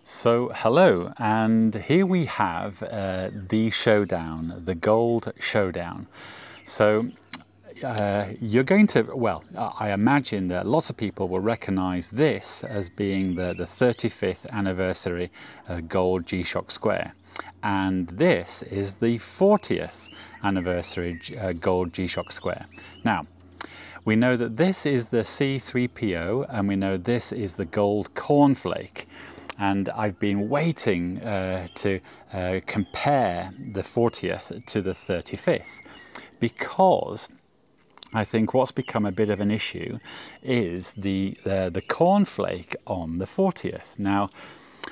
So hello, and here we have the showdown, the gold showdown. So you're going to, well, I imagine that lots of people will recognize this as being the 35th anniversary gold G-Shock Square. And this is the 40th anniversary gold G-Shock Square. Now, we know that this is the C3PO and we know this is the gold Cornflake. And I've been waiting to compare the 40th to the 35th, because I think what's become a bit of an issue is the Cornflake on the 40th. Now,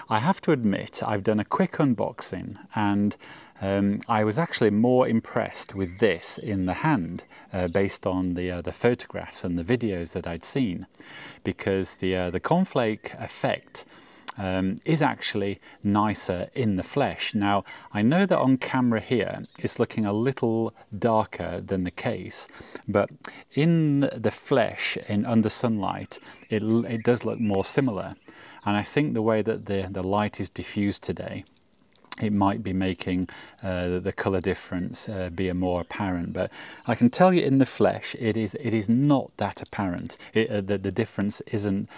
I have to admit, I've done a quick unboxing, and I was actually more impressed with this in the hand based on the photographs and the videos that I'd seen, because the Cornflake effect is actually nicer in the flesh. Now, I know that on camera here it's looking a little darker than the case, but in the flesh, under sunlight, it does look more similar. And I think the way that the light is diffused today, it might be making the colour difference be more apparent. But I can tell you in the flesh, it is not that apparent. The difference isn't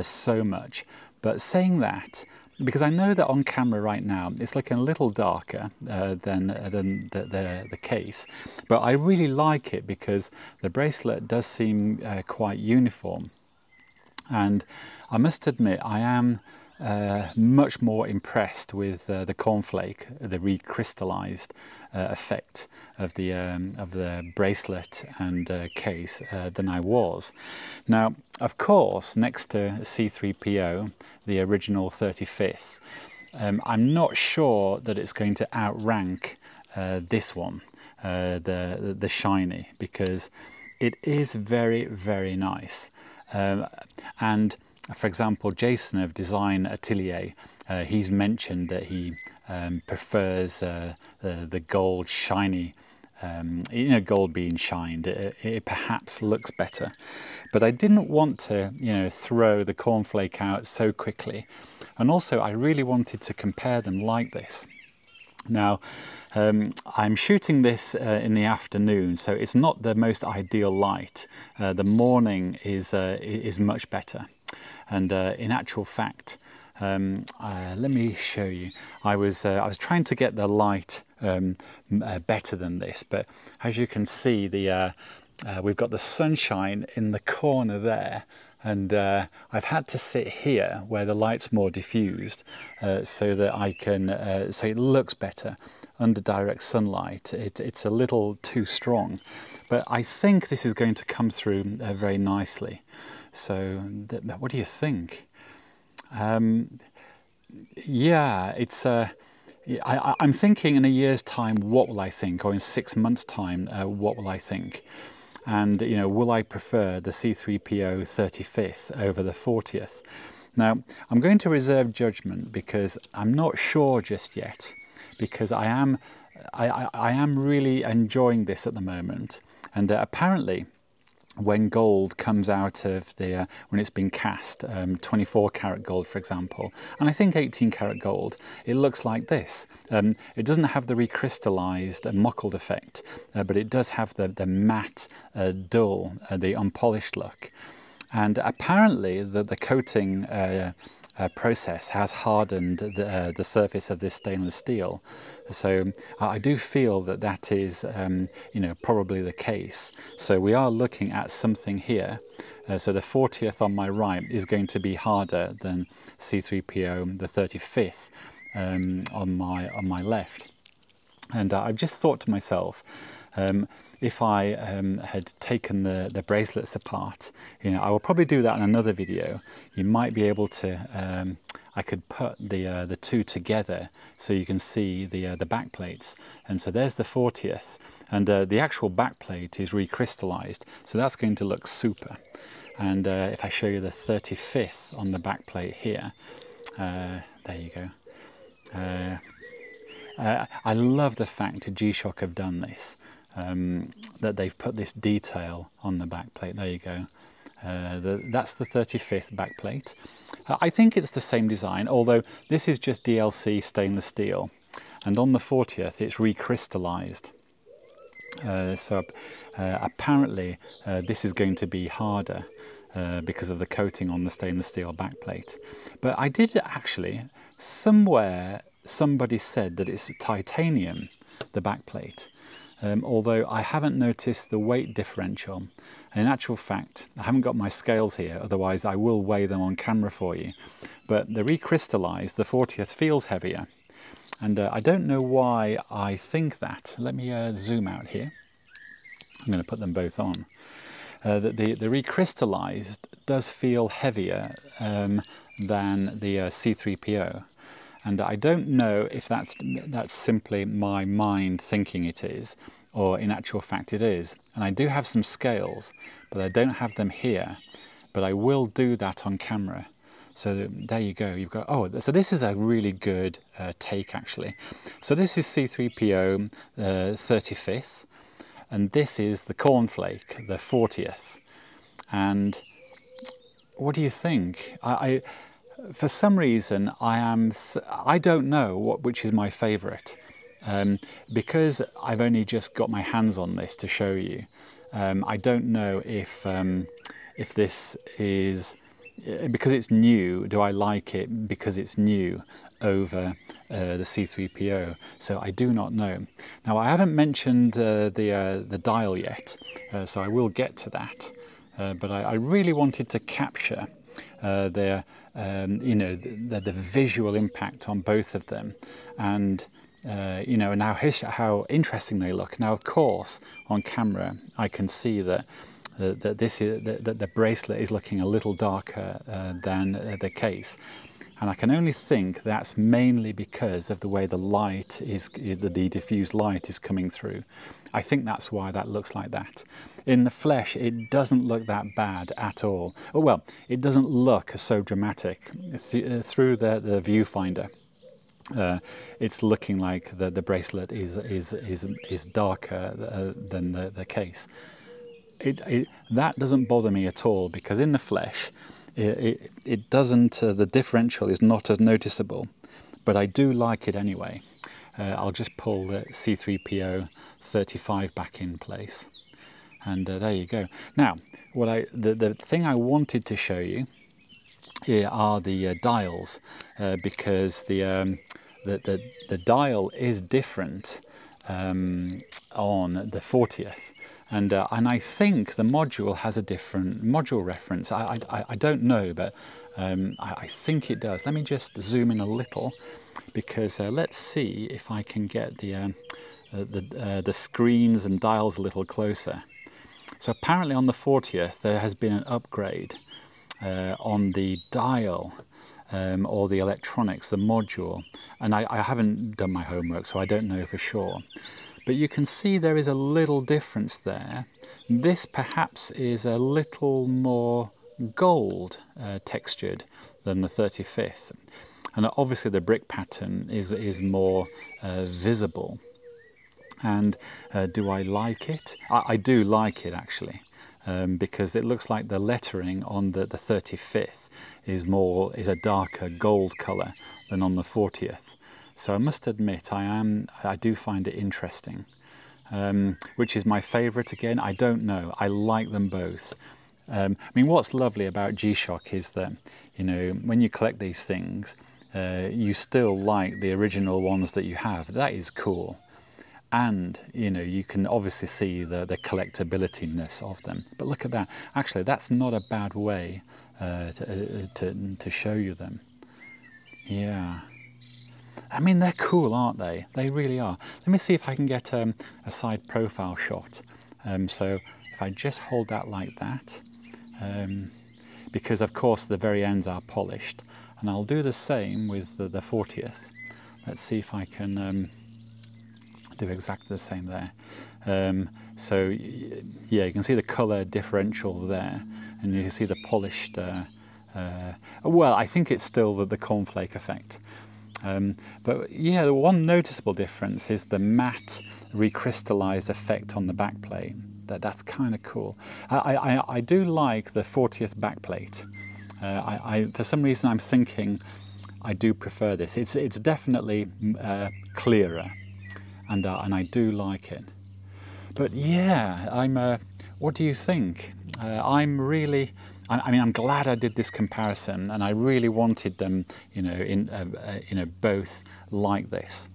so much. But saying that, because I know that on camera right now it's looking a little darker than the case, but I really like it because the bracelet does seem quite uniform. And I must admit, I am much more impressed with the Cornflake, the recrystallized effect of the bracelet and case than I was. Now, of course, next to C3PO, the original 35th, I'm not sure that it's going to outrank this one, the shiny, because it is very, very nice. And for example, Jason of Design Atelier, he's mentioned that he prefers the gold shiny, gold being shined, it perhaps looks better. But I didn't want to, throw the Cornflake out so quickly. And also, I really wanted to compare them like this. Now, I'm shooting this in the afternoon, so it's not the most ideal light. The morning is much better. And in actual fact, let me show you. I was trying to get the light better than this, but as you can see, we've got the sunshine in the corner there, and I've had to sit here where the light's more diffused so that I can so it looks better under direct sunlight. It's a little too strong, but I think this is going to come through very nicely. So what do you think? Yeah, it's I'm thinking in a year's time, what will I think? Or in 6 months' time, what will I think? And, will I prefer the C3PO 35th over the 40th? Now, I'm going to reserve judgment because I'm not sure just yet, because I am really enjoying this at the moment. And apparently, when gold comes out of when it's been cast, 24 karat gold, for example, and I think 18 karat gold, it looks like this. It doesn't have the recrystallized mottled effect, but it does have the matte, dull, the unpolished look. And apparently the coating process has hardened the surface of this stainless steel. So I do feel that is, probably the case. So we are looking at something here. So the 40th on my right is going to be harder than C3PO, the 35th, on my left. And I've just thought to myself, if I had taken the bracelets apart, I will probably do that in another video. You might be able to, I could put the two together so you can see the back plates. And so there's the 40th, and the actual back plate is recrystallized, so that's going to look super. And if I show you the 35th on the back plate here, there you go. I love the fact G-Shock have done this, that they've put this detail on the back plate. There you go. That's the 35th backplate. I think it's the same design, although this is just DLC stainless steel, and on the 40th it's recrystallised. Apparently this is going to be harder because of the coating on the stainless steel backplate. But I did actually, somewhere somebody said that it's titanium, the backplate, although I haven't noticed the weight differential. In actual fact, I haven't got my scales here, otherwise I will weigh them on camera for you. But the recrystallised, the 40th, feels heavier. And I don't know why I think that. Let me zoom out here. I'm going to put them both on. The recrystallised does feel heavier than the C3PO. And I don't know if that's simply my mind thinking it is, or in actual fact it is. And I do have some scales, but I don't have them here. But I will do that on camera. So there you go. You've got, oh, so this is a really good take actually. So this is C3PO 35th, and this is the Cornflake, the 40th. And what do you think? For some reason, I don't know which is my favourite, because I've only just got my hands on this to show you. I don't know if this is, because it's new, do I like it because it's new over the C3PO? So I do not know. Now I haven't mentioned the dial yet, so I will get to that. But I really wanted to capture the visual impact on both of them, and and how interesting they look. Now, of course, on camera, I can see that the bracelet is looking a little darker than the case, and I can only think that's mainly because of the way the light is, the diffused light is coming through. I think that's why that looks like that. In the flesh, it doesn't look that bad at all. Oh, well, it doesn't look so dramatic. Through the viewfinder, it's looking like the bracelet is darker than the case. That doesn't bother me at all, because in the flesh, it doesn't, the differential is not as noticeable, but I do like it anyway. I'll just pull the C3PO 35 back in place, and there you go. Now, the thing I wanted to show you here are the dials, because the dial is different on the 40th. And I think the module has a different module reference. I don't know, but I think it does. Let me just zoom in a little, because let's see if I can get the screens and dials a little closer. So apparently on the 40th there has been an upgrade on the dial, or the electronics, the module. And I haven't done my homework, so I don't know for sure. But you can see there is a little difference there. This perhaps is a little more gold textured than the 35th. And obviously the brick pattern is more visible. And do I like it? I do like it actually, because it looks like the lettering on the 35th is a darker gold colour than on the 40th. So I must admit, I do find it interesting. Which is my favourite again? I don't know. I like them both. I mean, what's lovely about G-Shock is that, when you collect these things, you still like the original ones that you have. That is cool. And, you can obviously see the collectability-ness of them. But look at that. Actually, that's not a bad way to show you them. Yeah. I mean, they're cool, aren't they? They really are. Let me see if I can get a side profile shot. So if I just hold that like that, because of course the very ends are polished, and I'll do the same with the 40th. Let's see if I can do exactly the same there. So yeah, you can see the colour differentials there, and you can see the polished, well, I think it's still the cornflake effect. But yeah, the one noticeable difference is the matte recrystallised effect on the backplate. That's kind of cool. I do like the 40th backplate. For some reason I'm thinking I do prefer this. It's definitely clearer, and I do like it. But yeah, what do you think? I'm glad I did this comparison, and I really wanted them, both like this.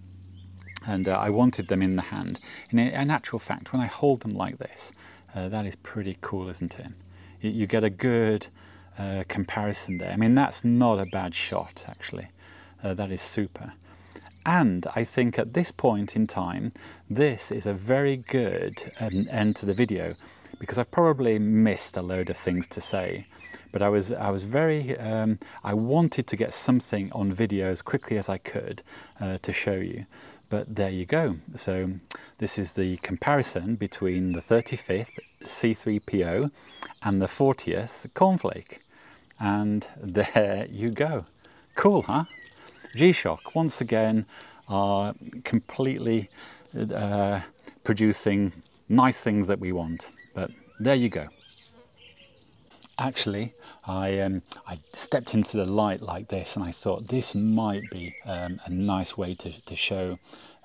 And I wanted them in the hand. In actual fact, when I hold them like this, that is pretty cool, isn't it? You get a good comparison there. I mean, that's not a bad shot, actually. That is super. And I think at this point in time, this is a very good end to the video, because I've probably missed a load of things to say. But I was very, I wanted to get something on video as quickly as I could to show you. But there you go. So this is the comparison between the 35th C3PO and the 40th Cornflake. And there you go. Cool, huh? G-Shock, once again, are completely producing nice things that we want. But there you go. Actually, I stepped into the light like this, and I thought this might be a nice way to show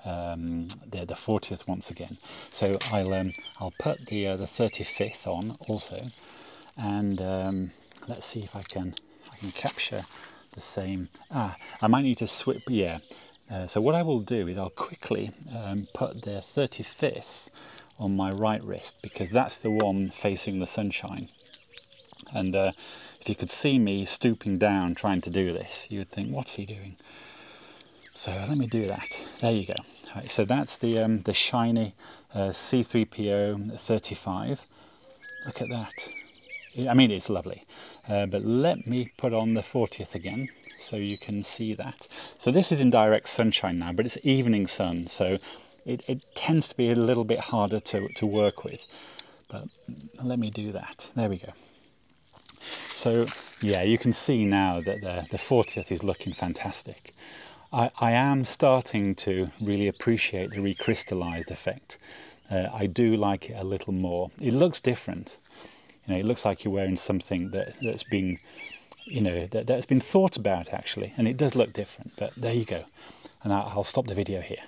the 40th once again. So I'll put the 35th on also, and let's see if I can capture the same. I might need to switch. Yeah. So what I will do is I'll quickly put the 35th on my right wrist, because that's the one facing the sunshine. And if you could see me stooping down trying to do this, you would think, what's he doing? So let me do that. There you go. Right, so that's the shiny C3PO 35. Look at that. I mean, it's lovely. But let me put on the 40th again so you can see that. So this is in direct sunshine now, but it's evening sun, so it tends to be a little bit harder to work with. But let me do that. There we go. So yeah, you can see now that the 40th is looking fantastic. I am starting to really appreciate the recrystallized effect. I do like it a little more. It looks different. It looks like you're wearing something that's been, that's been thought about actually, and it does look different. But there you go. And I'll stop the video here.